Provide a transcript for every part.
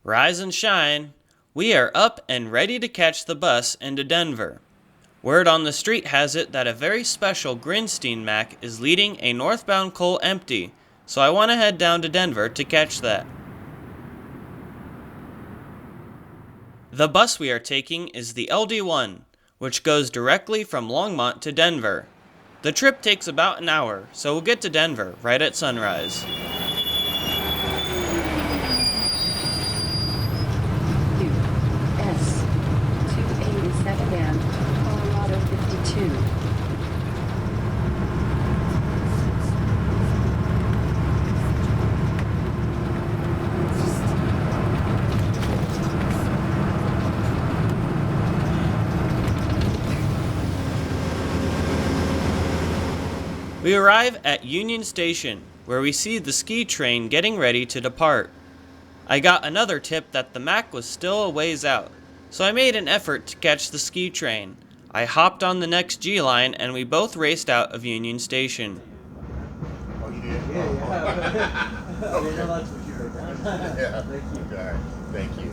Rise and shine. We are up and ready to catch the bus into Denver. Word on the street has it that a very special Grinstein MAC is leading a northbound coal empty, so I want to head down to Denver to catch that. The bus we are taking is the LD1, which goes directly from Longmont to Denver. The trip takes about an hour, so we'll get to Denver right at sunrise. S70MAC, Colorado 52. We arrive at Union Station, where we see the ski train getting ready to depart. I got another tip that the MAC was still a ways out, so I made an effort to catch the ski train. I hopped on the next G line and we both raced out of Union Station. Oh, you did? Yeah. Okay. That's what you wrote down. Yeah. Thank you. All right. Thank you.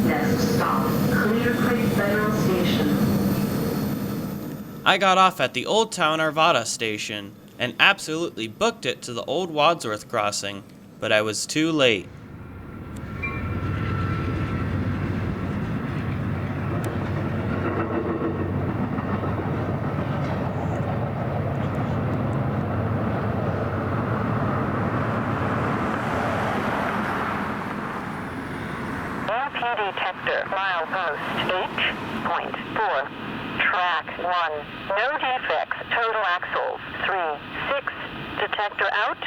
Next stop, Clear Creek Federal Station. I got off at the Old Town Arvada station and absolutely booked it to the Old Wadsworth crossing, but I was too late. AMP detector, milepost H.4. Track 1. No defects. Total axles 3. 6. Detector out.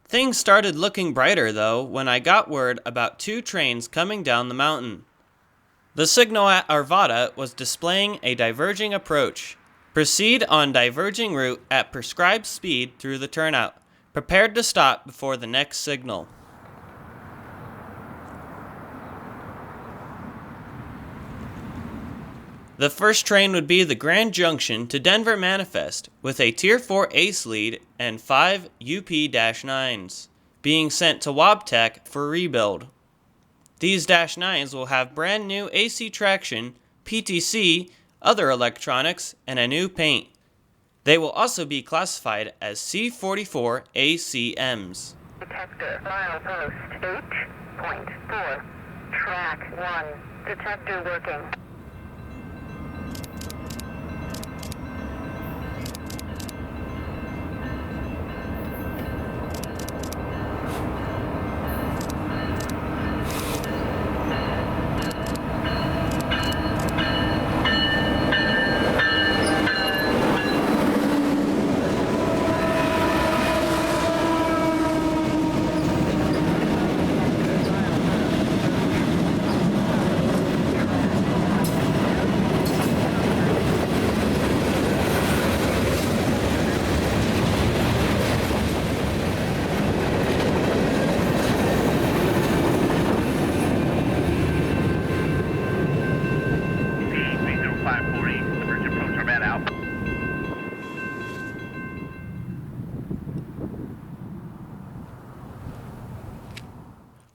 Things started looking brighter though when I got word about two trains coming down the mountain. The signal at Arvada was displaying a diverging approach. Proceed on diverging route at prescribed speed through the turnout. Prepared to stop before the next signal. The first train would be the Grand Junction to Denver Manifest with a Teir-4 ACE lead and 5 UP-9s being sent to Wabtec for rebuild. These -9s will have brand new AC traction, PTC, other electronics, and a new paint. They will also be classified as C44 ACMs. Detector, milepost H.4. Track 1. Detector working.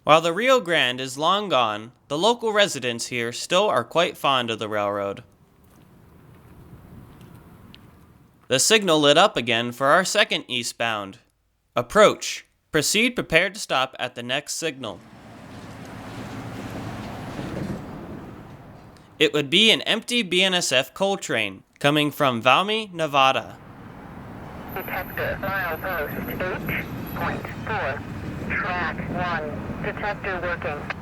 While the Rio Grande is long gone, the local residents here still are quite fond of the railroad. The signal lit up again for our second eastbound. Approach. Proceed prepared to stop at the next signal. It would be an empty BNSF coal train coming from Valmy, Nevada. Detector, milepost H.4. Track 1. Detector working.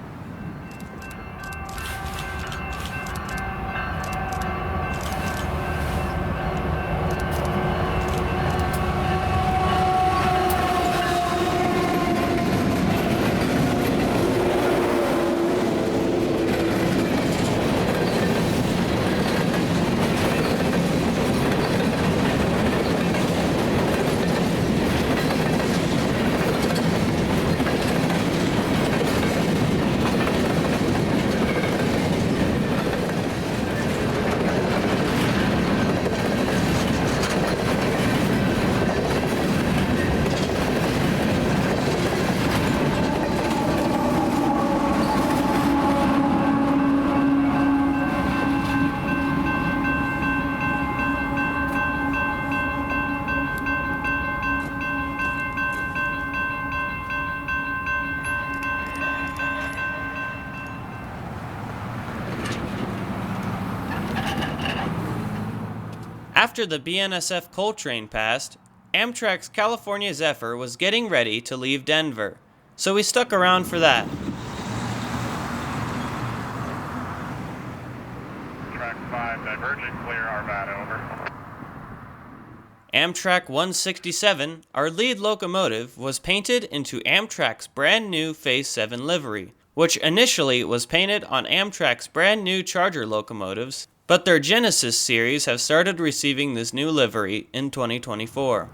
After the BNSF coal train passed, Amtrak's California Zephyr was getting ready to leave Denver, so we stuck around for that. Track 5 divergent, clear Arvada, over. Amtrak 167, our lead locomotive, was painted into Amtrak's brand new Phase 7 livery, which initially was painted on Amtrak's brand new Charger locomotives, but their Genesis series have started receiving this new livery in 2024.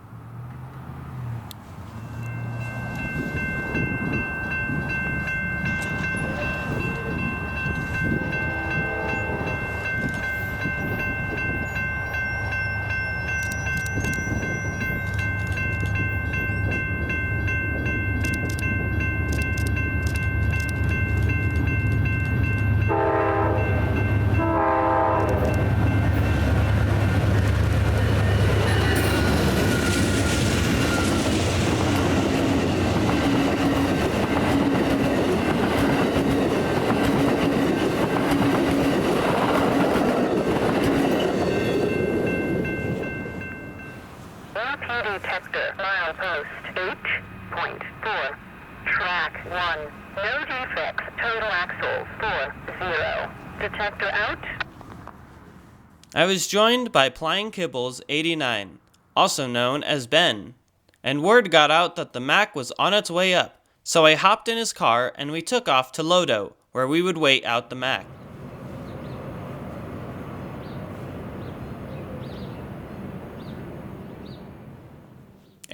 Detector, milepost H.4. Track 1. No defects. Total axle 40. Detector out. I was joined by Plying Kibbles 89, also known as Ben, and word got out that the Mac was on its way up, so I hopped in his car and we took off to Lodo, where we would wait out the Mac.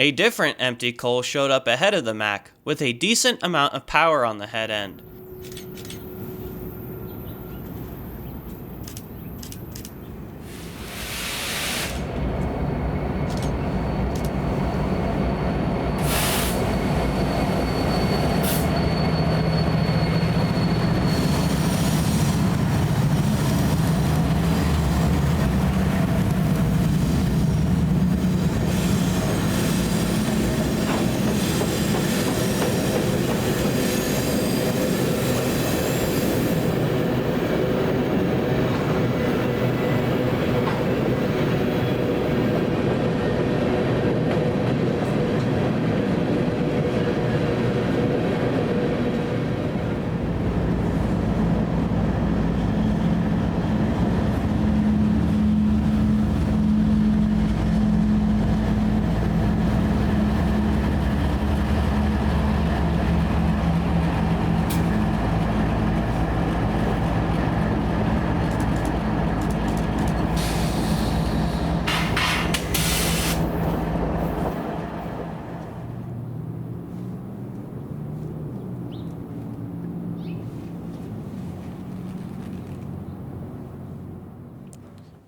A different empty coal showed up ahead of the Mac, with a decent amount of power on the head end.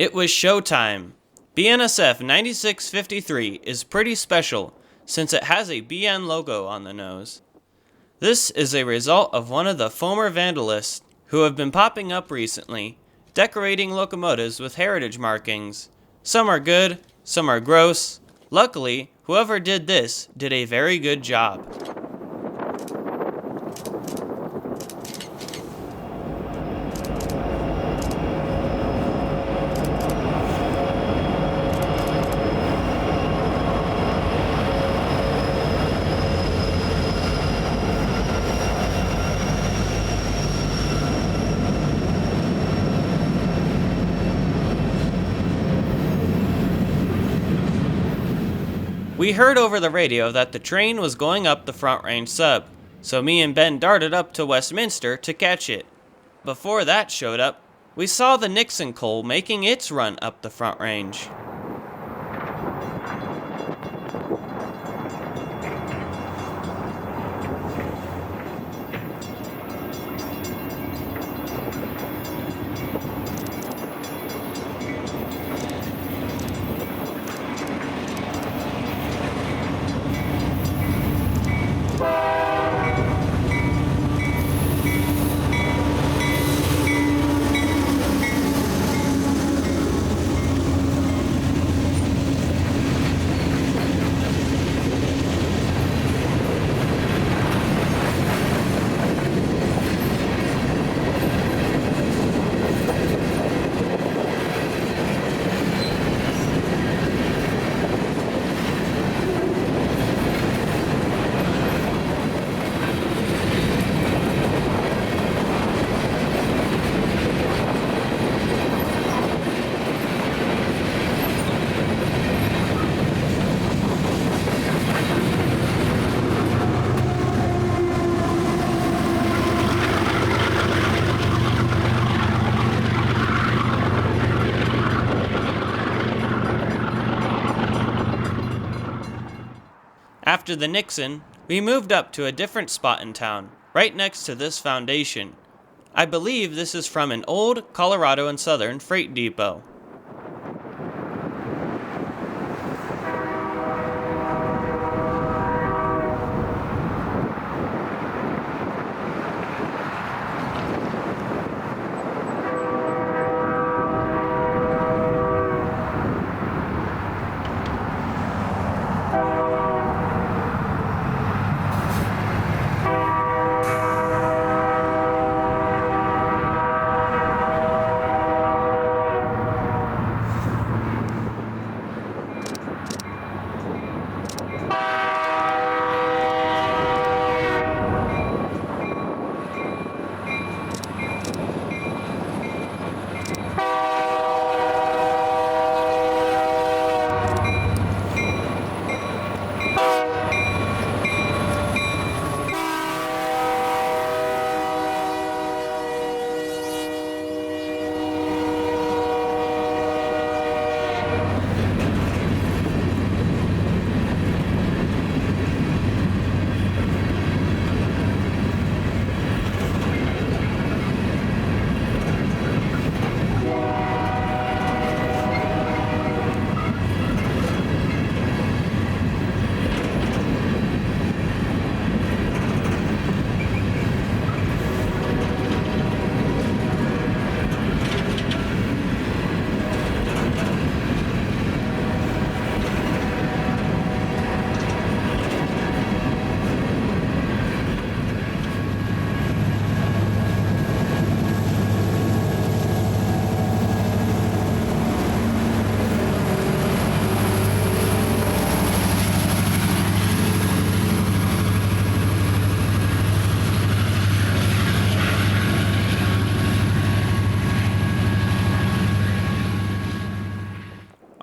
It was showtime. BNSF 9653 is pretty special since it has a BN logo on the nose. This is a result of one of the former vandalists who have been popping up recently, decorating locomotives with heritage markings. Some are good, some are gross. Luckily, whoever did this did a very good job. We heard over the radio that the train was going up the Front Range Sub, so me and Ben darted up to Westminster to catch it. Before that showed up, we saw the Nixon coal making its run up the Front Range. After the Nixon, we moved up to a different spot in town, right next to this foundation. I believe this is from an old Colorado and Southern freight depot.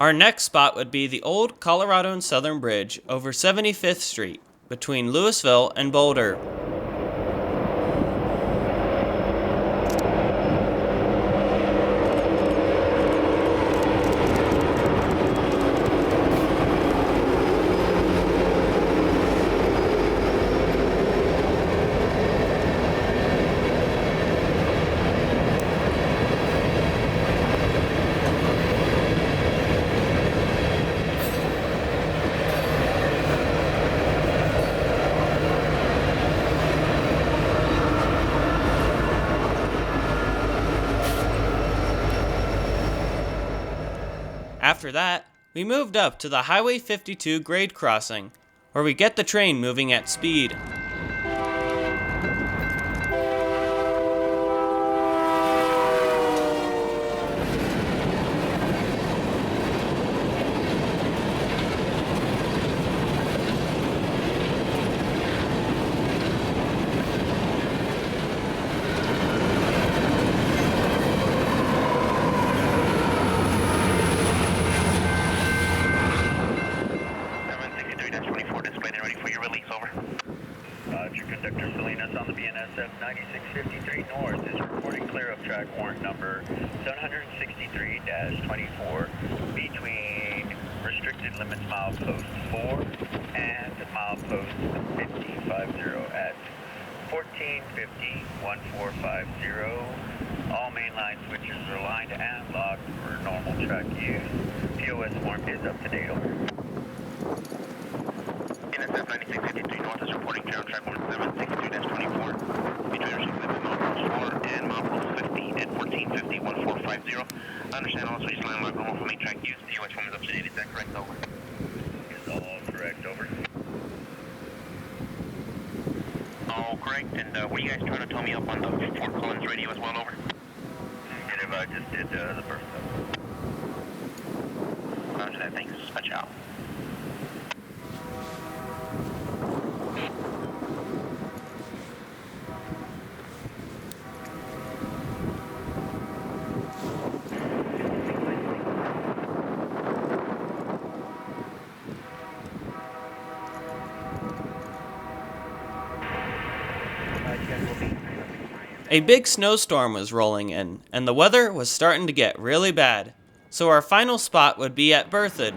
Our next spot would be the old Colorado and Southern Bridge over 75th Street between Louisville and Boulder. After that, we moved up to the Highway 52 grade crossing, where we get the train moving at speed. Conductor Salinas on the BNSF 9653 North is reporting clear of track warrant number 763-24 between restricted limits milepost 4 and milepost 5050 at 1450-1450. All mainline switches are lined and locked for normal track use. POS form is up to date. Over. BNSF 9653 North is reporting clear on track warrant 763-24 between restricted limits milepost 4 and milepost 50 at 1450-1450. I understand all switches line locked normal for main track use. POS form is up to date. Is that correct? Over. Is all correct. Over. All correct. And were you guys trying to tell me up on the Fort Collins radio as well? Over. Negative. I just did the first one. Roger that. Thanks. Dispatch out. A big snowstorm was rolling in, and the weather was starting to get really bad. So our final spot would be at Berthoud.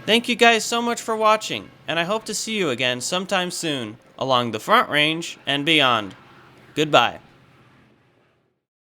Thank you guys so much for watching, and I hope to see you again sometime soon, along the Front Range and beyond. Goodbye.